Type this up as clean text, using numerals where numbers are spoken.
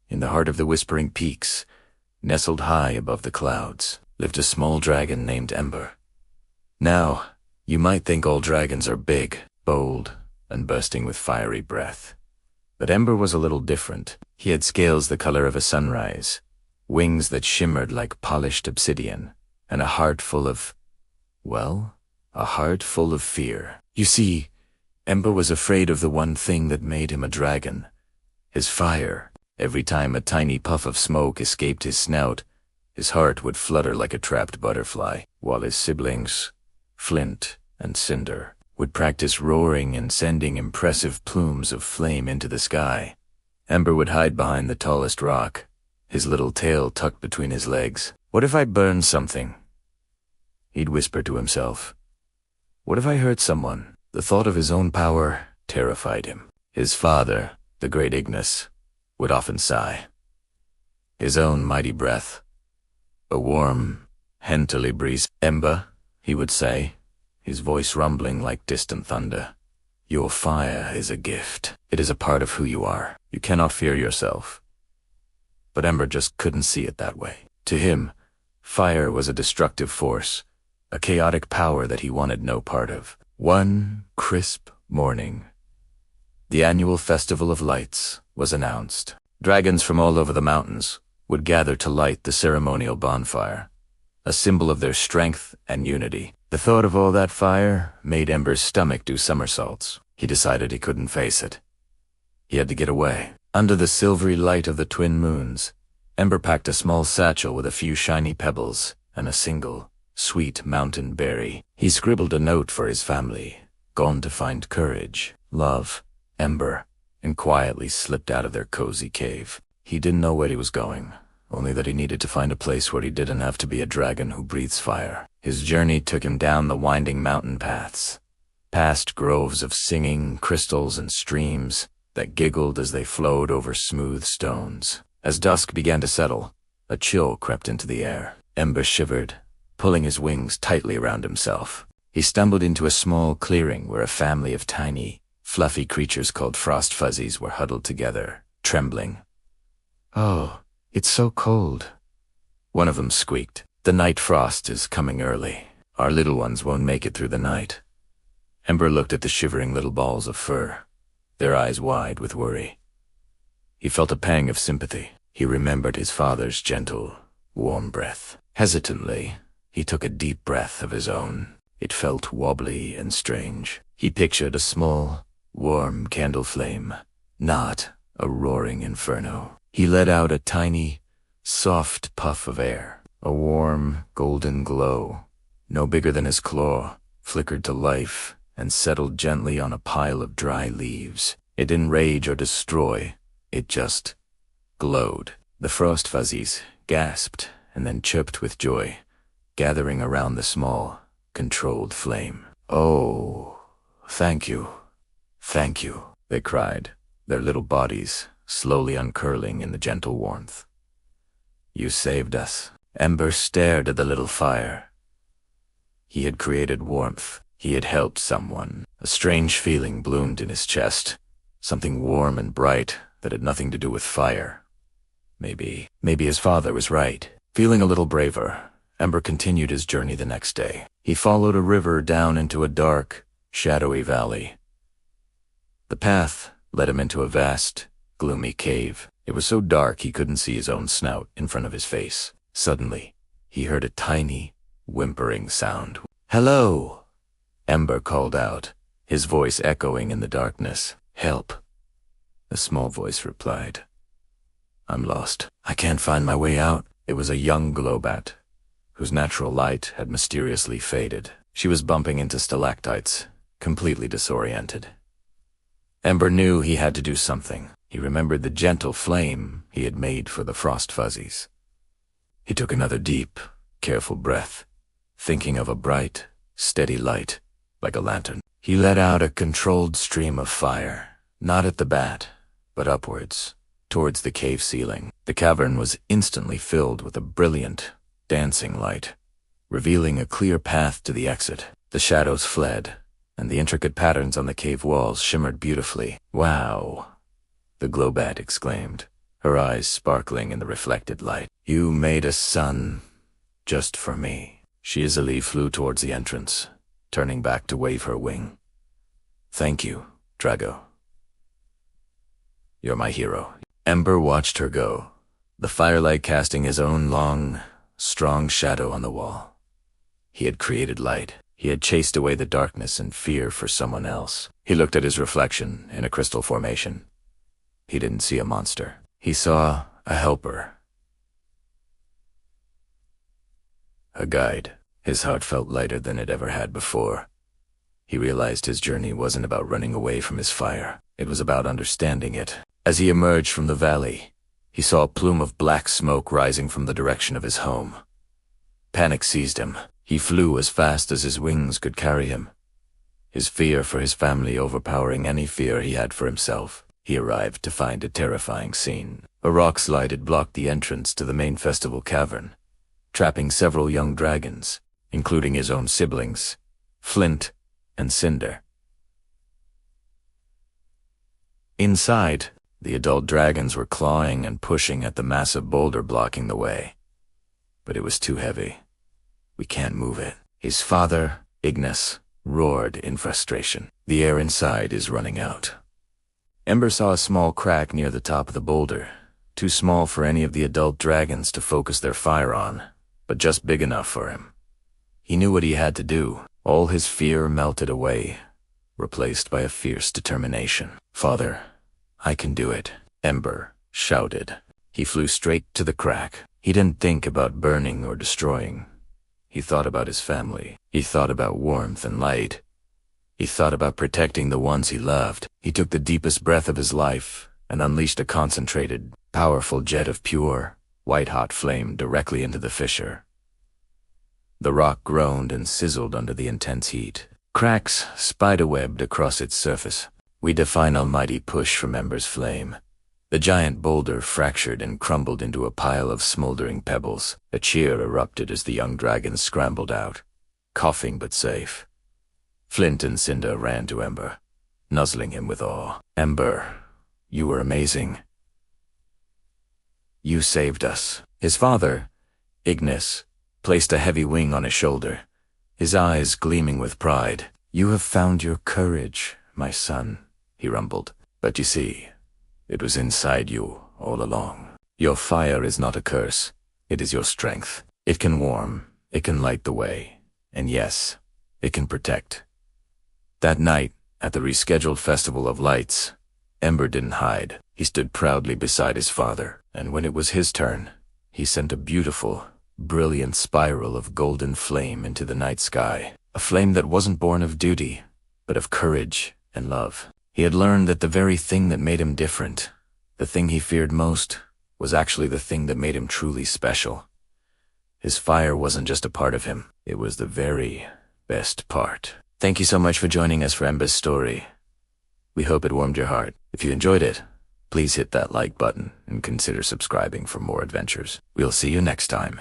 in the heart of the whispering peaks, nestled high above the clouds, lived a small dragon named Ember. Now, you might think all dragons are big, bold, and bursting with fiery breath. But Ember was a little different. He had scales the color of a sunrise, wings that shimmered like polished obsidian, and a heart full of, well, a heart full of fear. You see, Ember was afraid of the one thing that made him a dragon, his fire. Every time a tiny puff of smoke escaped his snout, his heart would flutter like a trapped butterfly, while his siblings, Flint and Cinder, would practice roaring and sending impressive plumes of flame into the sky. Ember would hide behind the tallest rock, his little tail tucked between his legs. "What if I burned something?" he'd whisper to himself. "What if I hurt someone?" The thought of his own power terrified him. His father, the great Ignis, would often sigh. His own mighty breath, a warm, henterly breeze. "Ember," he would say, his voice rumbling like distant thunder, "your fire is a gift. It is a part of who you are. You cannot fear yourself." But Ember just couldn't see it that way. To him, fire was a destructive force, a chaotic power that he wanted no part of. One crisp morning, the annual Festival of Lights was announced. Dragons from all over the mountains would gather to light the ceremonial bonfire, a symbol of their strength and unity. The thought of all that fire made Ember's stomach do somersaults. He decided he couldn't face it. He had to get away. Under the silvery light of the twin moons, Ember packed a small satchel with a few shiny pebbles and a single, sweet mountain berry. He scribbled a note for his family, gone to find courage, love, Ember, and quietly slipped out of their cozy cave. He didn't know where he was going, only that he needed to find a place where he didn't have to be a dragon who breathes fire. His journey took him down the winding mountain paths, past groves of singing crystals and streams that giggled as they flowed over smooth stones. As dusk began to settle, a chill crept into the air. Ember shivered, pulling his wings tightly around himself. He stumbled into a small clearing where a family of tiny, fluffy creatures called frost fuzzies were huddled together, trembling. "Oh, it's so cold," one of them squeaked. "The night frost is coming early. Our little ones won't make it through the night." Ember looked at the shivering little balls of fur, their eyes wide with worry. He felt a pang of sympathy. He remembered his father's gentle, warm breath. Hesitantly, he took a deep breath of his own. It felt wobbly and strange. He pictured a small, warm candle flame, not a roaring inferno. He let out a tiny, soft puff of air. A warm, golden glow, no bigger than his claw, flickered to life and settled gently on a pile of dry leaves. It didn't rage or destroy, it just glowed. The frost fuzzies gasped and then chirped with joy, gathering around the small, controlled flame. "Oh, thank you, they cried, their little bodies slowly uncurling in the gentle warmth. "You saved us." Ember stared at the little fire. He had created warmth. He had helped someone. A strange feeling bloomed in his chest, something warm and bright that had nothing to do with fire. Maybe his father was right. Feeling a little braver, Ember continued his journey the next day. He followed a river down into a dark, shadowy valley. The path led him into a vast, gloomy cave. It was so dark he couldn't see his own snout in front of his face. Suddenly, he heard a tiny, whimpering sound. "Hello!" Ember called out, his voice echoing in the darkness. "Help!" A small voice replied. "I'm lost. I can't find my way out." It was a young Globat, whose natural light had mysteriously faded. She was bumping into stalactites, completely disoriented. Ember knew he had to do something. He remembered the gentle flame he had made for the frost fuzzies. He took another deep, careful breath, thinking of a bright, steady light, like a lantern. He let out a controlled stream of fire, not at the bat, but upwards, towards the cave ceiling. The cavern was instantly filled with a brilliant, dancing light, revealing a clear path to the exit. The shadows fled, and the intricate patterns on the cave walls shimmered beautifully. "Wow!" the Globat exclaimed, her eyes sparkling in the reflected light. "You made a son just for me." She easily flew towards the entrance, turning back to wave her wing. "Thank you, Drago. You're my hero." Ember watched her go, the firelight casting his own long, strong shadow on the wall. He had created light. He had chased away the darkness and fear for someone else. He looked at his reflection in a crystal formation. He didn't see a monster. He saw a helper. A guide. His heart felt lighter than it ever had before. He realized his journey wasn't about running away from his fire. It was about understanding it. As he emerged from the valley, he saw a plume of black smoke rising from the direction of his home. Panic seized him. He flew as fast as his wings could carry him, his fear for his family overpowering any fear he had for himself. He arrived to find a terrifying scene. A rock slide had blocked the entrance to the main festival cavern, trapping several young dragons, including his own siblings, Flint and Cinder. Inside, the adult dragons were clawing and pushing at the massive boulder blocking the way. But it was too heavy. "We can't move it." His father, Ignis, roared in frustration. "The air inside is running out." Ember saw a small crack near the top of the boulder, too small for any of the adult dragons to focus their fire on, but just big enough for him. He knew what he had to do. All his fear melted away, replaced by a fierce determination. "Father, I can do it," Ember shouted. He flew straight to the crack. He didn't think about burning or destroying. He thought about his family. He thought about warmth and light. He thought about protecting the ones he loved. He took the deepest breath of his life and unleashed a concentrated, powerful jet of pure, white-hot flame directly into the fissure. The rock groaned and sizzled under the intense heat. Cracks spiderwebbed across its surface. We define almighty push from Ember's flame. The giant boulder fractured and crumbled into a pile of smoldering pebbles. A cheer erupted as the young dragons scrambled out, coughing but safe. Flint and Cinder ran to Ember, nuzzling him with awe. "Ember, you were amazing. You saved us." His father, Ignis, placed a heavy wing on his shoulder, his eyes gleaming with pride. "You have found your courage, my son," he rumbled. "But you see, it was inside you all along. Your fire is not a curse. It is your strength. It can warm, it can light the way, and yes, it can protect." That night, at the rescheduled Festival of Lights, Ember didn't hide. He stood proudly beside his father, and when it was his turn, he sent a beautiful, brilliant spiral of golden flame into the night sky. A flame that wasn't born of duty, but of courage and love. He had learned that the very thing that made him different, the thing he feared most, was actually the thing that made him truly special. His fire wasn't just a part of him, it was the very best part. Thank you so much for joining us for Ember's story. We hope it warmed your heart. If you enjoyed it, please hit that like button and consider subscribing for more adventures. We'll see you next time.